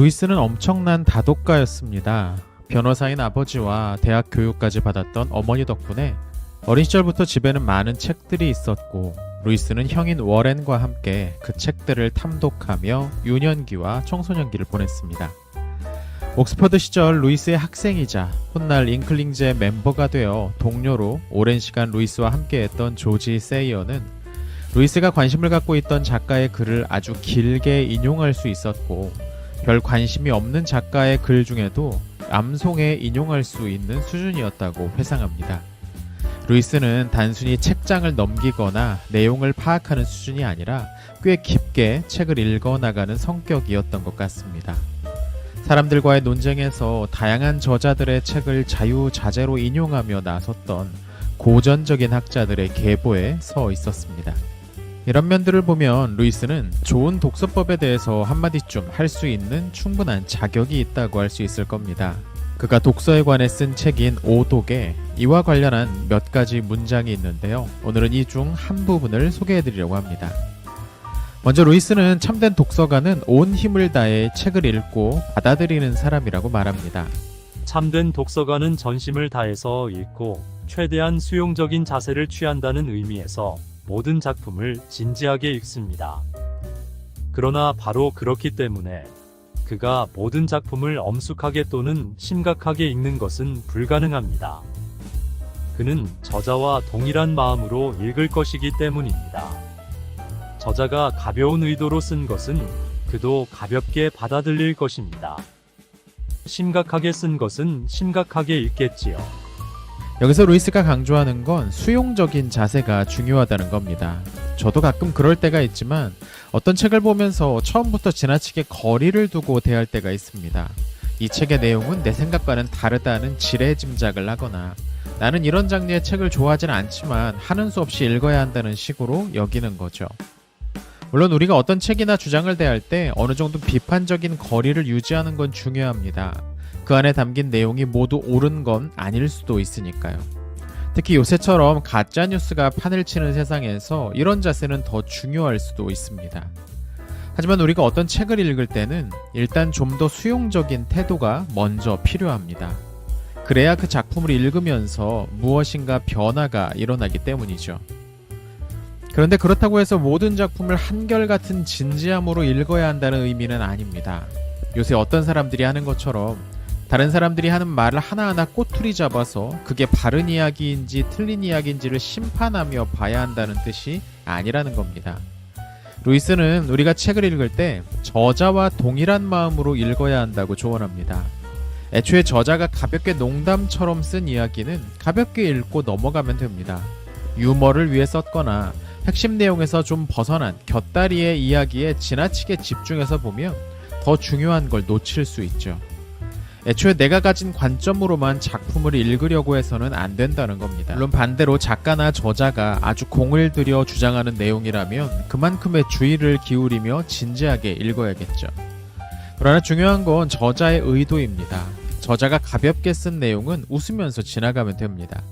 루이스는 엄청난 다독가였습니다. 변호사인 아버지와 대학 교육까지 받았던 어머니 덕분에 어린 시절부터 집에는 많은 책들이 있었고, 루이스는 형인 워렌과 함께 그 책들을 탐독하며 유년기와 청소년기를 보냈습니다. 옥스퍼드 시절 루이스의 학생이자 훗날 잉클링즈의 멤버가 되어 동료로 오랜 시간 루이스와 함께했던 조지 세이어는 루이스가 관심을 갖고 있던 작가의 글을 아주 길게 인용할 수 있었고, 별 관심이 없는 작가의 글 중에도 암송에 인용할 수 있는 수준이었다고 회상합니다. 루이스는 단순히 책장을 넘기거나 내용을 파악하는 수준이 아니라 꽤 깊게 책을 읽어나가는 성격이었던 것 같습니다. 사람들과의 논쟁에서 다양한 저자들의 책을 자유자재로 인용하며 나섰던 고전적인 학자들의 계보에 서 있었습니다. 이런 면들을 보면 루이스는 좋은 독서법에 대해서 한마디쯤 할 수 있는 충분한 자격이 있다고 할 수 있을 겁니다. 그가 독서에 관해 쓴 책인 오독에 이와 관련한 몇 가지 문장이 있는데요. 오늘은 이 중 한 부분을 소개해드리려고 합니다. 먼저 루이스는 참된 독서가는 온 힘을 다해 책을 읽고 받아들이는 사람이라고 말합니다. 참된 독서가는 전심을 다해서 읽고 최대한 수용적인 자세를 취한다는 의미에서 모든 작품을 진지하게 읽습니다. 그러나 바로 그렇기 때문에 그가 모든 작품을 엄숙하게 또는 심각하게 읽는 것은 불가능합니다. 그는 저자와 동일한 마음으로 읽을 것이기 때문입니다. 저자가 가벼운 의도로 쓴 것은 그도 가볍게 받아들일 것입니다. 심각하게 쓴 것은 심각하게 읽겠지요. 여기서 루이스가 강조하는 건 수용적인 자세가 중요하다는 겁니다. 저도 가끔 그럴 때가 있지만 어떤 책을 보면서 처음부터 지나치게 거리를 두고 대할 때가 있습니다. 이 책의 내용은 내 생각과는 다르다는 지레 짐작을 하거나 나는 이런 장르의 책을 좋아하진 않지만 하는 수 없이 읽어야 한다는 식으로 여기는 거죠. 물론 우리가 어떤 책이나 주장을 대할 때 어느 정도 비판적인 거리를 유지하는 건 중요합니다. 그 안에 담긴 내용이 모두 옳은 건 아닐 수도 있으니까요. 특히 요새처럼 가짜뉴스가 판을 치는 세상에서 이런 자세는 더 중요할 수도 있습니다. 하지만 우리가 어떤 책을 읽을 때는 일단 좀 더 수용적인 태도가 먼저 필요합니다. 그래야 그 작품을 읽으면서 무엇인가 변화가 일어나기 때문이죠. 그런데 그렇다고 해서 모든 작품을 한결같은 진지함으로 읽어야 한다는 의미는 아닙니다. 요새 어떤 사람들이 하는 것처럼 다른 사람들이 하는 말을 하나하나 꼬투리 잡아서 그게 바른 이야기인지 틀린 이야기인지를 심판하며 봐야 한다는 뜻이 아니라는 겁니다. 루이스는 우리가 책을 읽을 때 저자와 동일한 마음으로 읽어야 한다고 조언합니다. 애초에 저자가 가볍게 농담처럼 쓴 이야기는 가볍게 읽고 넘어가면 됩니다. 유머를 위해 썼거나 핵심 내용에서 좀 벗어난 곁다리의 이야기에 지나치게 집중해서 보면 더 중요한 걸 놓칠 수 있죠. 애초에 내가 가진 관점으로만 작품을 읽으려고 해서는 안 된다는 겁니다. 물론 반대로 작가나 저자가 아주 공을 들여 주장하는 내용이라면 그만큼의 주의를 기울이며 진지하게 읽어야겠죠. 그러나 중요한 건 저자의 의도입니다. 저자가 가볍게 쓴 내용은 웃으면서 지나가면 됩니다.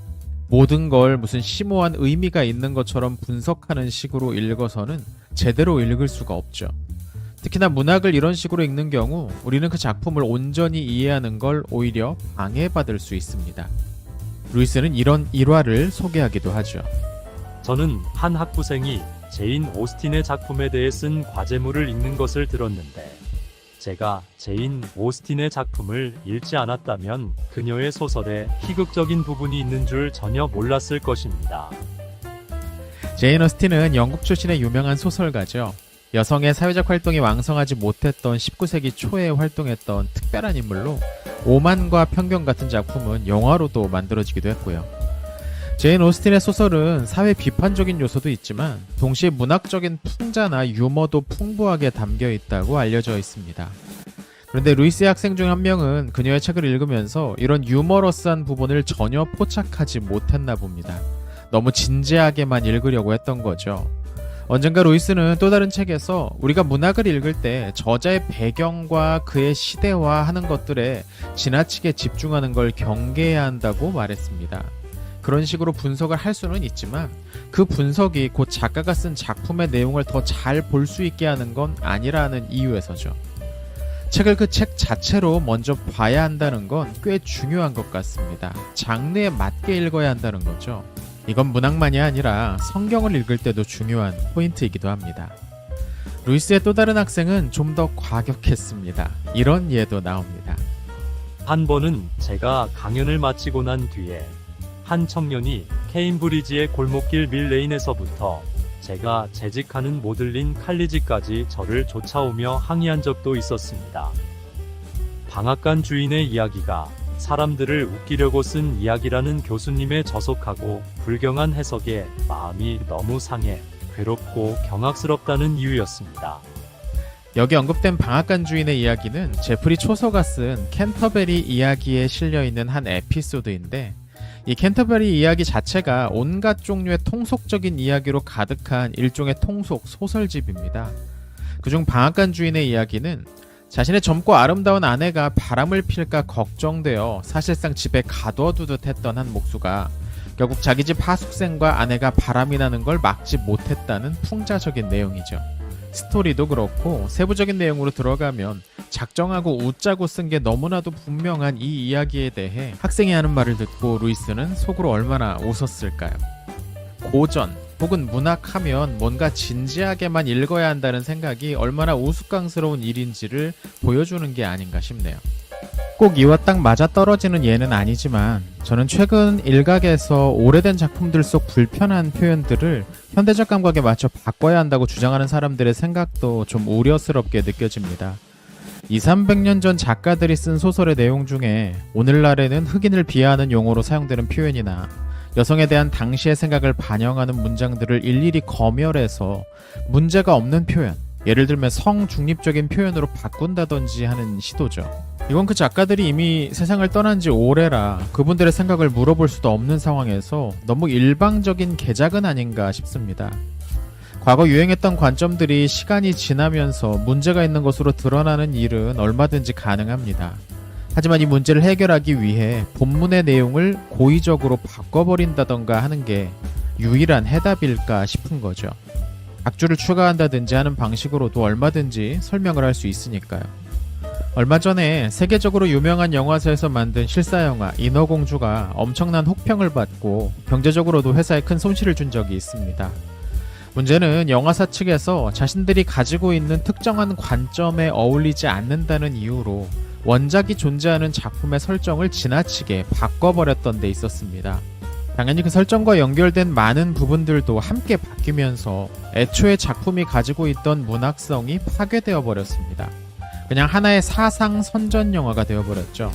모든 걸 무슨 심오한 의미가 있는 것처럼 분석하는 식으로 읽어서는 제대로 읽을 수가 없죠. 특히나 문학을 이런 식으로 읽는 경우 우리는 그 작품을 온전히 이해하는 걸 오히려 방해받을 수 있습니다. 루이스는 이런 일화를 소개하기도 하죠. 저는 한 학부생이 제인 오스틴의 작품에 대해 쓴 과제물을 읽는 것을 들었는데 제가 제인 오스틴의 작품을 읽지 않았다면 그녀의 소설에 희극적인 부분이 있는 줄 전혀 몰랐을 것입니다. 제인 오스틴은 영국 출신의 유명한 소설가죠. 여성의 사회적 활동이 왕성하지 못했던 19세기 초에 활동했던 특별한 인물로 오만과 편견 같은 작품은 영화로도 만들어지기도 했고요. 제인 오스틴의 소설은 사회 비판적인 요소도 있지만 동시에 문학적인 풍자나 유머도 풍부하게 담겨 있다고 알려져 있습니다. 그런데 루이스의 학생 중 한 명은 그녀의 책을 읽으면서 이런 유머러스한 부분을 전혀 포착하지 못했나 봅니다. 너무 진지하게만 읽으려고 했던 거죠. 언젠가 루이스는 또 다른 책에서 우리가 문학을 읽을 때 저자의 배경과 그의 시대화하는 것들에 지나치게 집중하는 걸 경계해야 한다고 말했습니다. 그런 식으로 분석을 할 수는 있지만 그 분석이 곧 작가가 쓴 작품의 내용을 더 잘 볼 수 있게 하는 건 아니라는 이유에서죠. 책을 그 책 자체로 먼저 봐야 한다는 건 꽤 중요한 것 같습니다. 장르에 맞게 읽어야 한다는 거죠. 이건 문학만이 아니라 성경을 읽을 때도 중요한 포인트이기도 합니다. 루이스의 또 다른 학생은 좀 더 과격했습니다. 이런 예도 나옵니다. 한 번은 제가 강연을 마치고 난 뒤에 한 청년이 케임브리지의 골목길 밀레인에서부터 제가 재직하는 모들린 칼리지까지 저를 쫓아오며 항의한 적도 있었습니다. 방앗간 주인의 이야기가 사람들을 웃기려고 쓴 이야기라는 교수님의 저속하고 불경한 해석에 마음이 너무 상해 괴롭고 경악스럽다는 이유였습니다. 여기 언급된 방앗간 주인의 이야기는 제프리 초서가 쓴 캔터베리 이야기에 실려있는 한 에피소드인데, 이 캔터베리 이야기 자체가 온갖 종류의 통속적인 이야기로 가득한 일종의 통속 소설집입니다. 그중 방앗간 주인의 이야기는 자신의 젊고 아름다운 아내가 바람을 필까 걱정되어 사실상 집에 가둬두듯 했던 한 목수가 결국 자기 집 하숙생과 아내가 바람이 나는 걸 막지 못했다는 풍자적인 내용이죠. 스토리도 그렇고 세부적인 내용으로 들어가면 작정하고 웃자고 쓴 게 너무나도 분명한 이 이야기에 대해 학생이 하는 말을 듣고 루이스는 속으로 얼마나 웃었을까요? 고전 혹은 문학하면 뭔가 진지하게만 읽어야 한다는 생각이 얼마나 우스꽝스러운 일인지를 보여주는 게 아닌가 싶네요. 꼭 이와 딱 맞아떨어지는 예는 아니지만 저는 최근 일각에서 오래된 작품들 속 불편한 표현들을 현대적 감각에 맞춰 바꿔야 한다고 주장하는 사람들의 생각도 좀 우려스럽게 느껴집니다. 200~300년 전 작가들이 쓴 소설의 내용 중에 오늘날에는 흑인을 비하하는 용어로 사용되는 표현이나 여성에 대한 당시의 생각을 반영하는 문장들을 일일이 검열해서 문제가 없는 표현, 예를 들면 성중립적인 표현으로 바꾼다든지 하는 시도죠. 이건 그 작가들이 이미 세상을 떠난 지 오래라 그분들의 생각을 물어볼 수도 없는 상황에서 너무 일방적인 개작은 아닌가 싶습니다. 과거 유행했던 관점들이 시간이 지나면서 문제가 있는 것으로 드러나는 일은 얼마든지 가능합니다. 하지만 이 문제를 해결하기 위해 본문의 내용을 고의적으로 바꿔버린다던가 하는 게 유일한 해답일까 싶은 거죠. 악주를 추가한다든지 하는 방식으로도 얼마든지 설명을 할 수 있으니까요. 얼마 전에 세계적으로 유명한 영화사에서 만든 실사영화 인어공주가 엄청난 혹평을 받고 경제적으로도 회사에 큰 손실을 준 적이 있습니다. 문제는 영화사 측에서 자신들이 가지고 있는 특정한 관점에 어울리지 않는다는 이유로 원작이 존재하는 작품의 설정을 지나치게 바꿔버렸던 데 있었습니다. 당연히 그 설정과 연결된 많은 부분들도 함께 바뀌면서 애초에 작품이 가지고 있던 문학성이 파괴되어 버렸습니다. 그냥 하나의 사상 선전 영화가 되어버렸죠.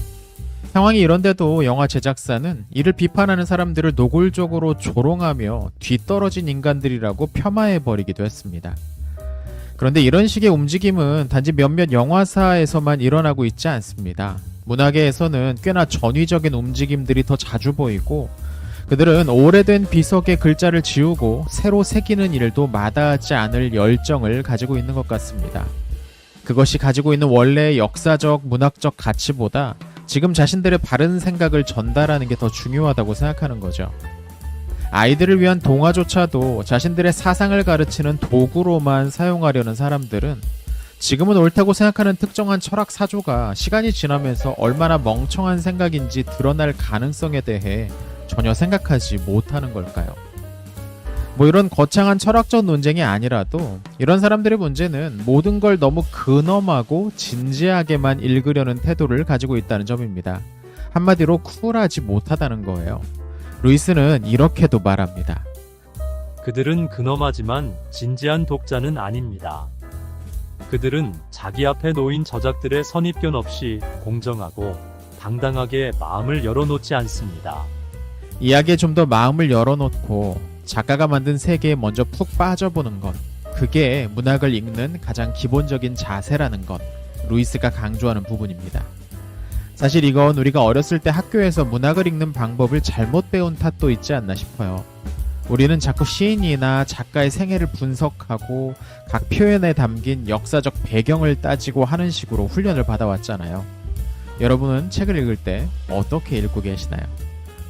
상황이 이런데도 영화 제작사는 이를 비판하는 사람들을 노골적으로 조롱하며 뒤떨어진 인간들이라고 폄하해버리기도 했습니다. 그런데 이런 식의 움직임은 단지 몇몇 영화사에서만 일어나고 있지 않습니다. 문화계에서는 꽤나 전위적인 움직임들이 더 자주 보이고 그들은 오래된 비석의 글자를 지우고 새로 새기는 일도 마다하지 않을 열정을 가지고 있는 것 같습니다. 그것이 가지고 있는 원래의 역사적, 문학적 가치보다 지금 자신들의 바른 생각을 전달하는 게 더 중요하다고 생각하는 거죠. 아이들을 위한 동화조차도 자신들의 사상을 가르치는 도구로만 사용하려는 사람들은 지금은 옳다고 생각하는 특정한 철학 사조가 시간이 지나면서 얼마나 멍청한 생각인지 드러날 가능성에 대해 전혀 생각하지 못하는 걸까요? 이런 거창한 철학적 논쟁이 아니라도 이런 사람들의 문제는 모든 걸 너무 근엄하고 진지하게만 읽으려는 태도를 가지고 있다는 점입니다. 한마디로 쿨하지 못하다는 거예요. 루이스는 이렇게도 말합니다. 그들은 근엄하지만 진지한 독자는 아닙니다. 그들은 자기 앞에 놓인 저작들의 선입견 없이 공정하고 당당하게 마음을 열어놓지 않습니다. 이야기에 좀 더 마음을 열어놓고 작가가 만든 세계에 먼저 푹 빠져보는 것, 그게 문학을 읽는 가장 기본적인 자세라는 것, 루이스가 강조하는 부분입니다. 사실 이건 우리가 어렸을 때 학교에서 문학을 읽는 방법을 잘못 배운 탓도 있지 않나 싶어요. 우리는 자꾸 시인이나 작가의 생애를 분석하고 각 표현에 담긴 역사적 배경을 따지고 하는 식으로 훈련을 받아왔잖아요. 여러분은 책을 읽을 때 어떻게 읽고 계시나요?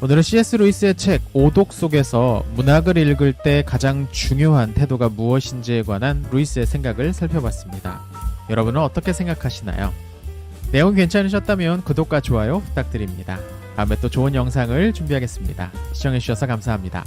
오늘은 C.S. 루이스의 책 오독 속에서 문학을 읽을 때 가장 중요한 태도가 무엇인지에 관한 루이스의 생각을 살펴봤습니다. 여러분은 어떻게 생각하시나요? 내용 괜찮으셨다면 구독과 좋아요 부탁드립니다. 다음에 또 좋은 영상을 준비하겠습니다. 시청해주셔서 감사합니다.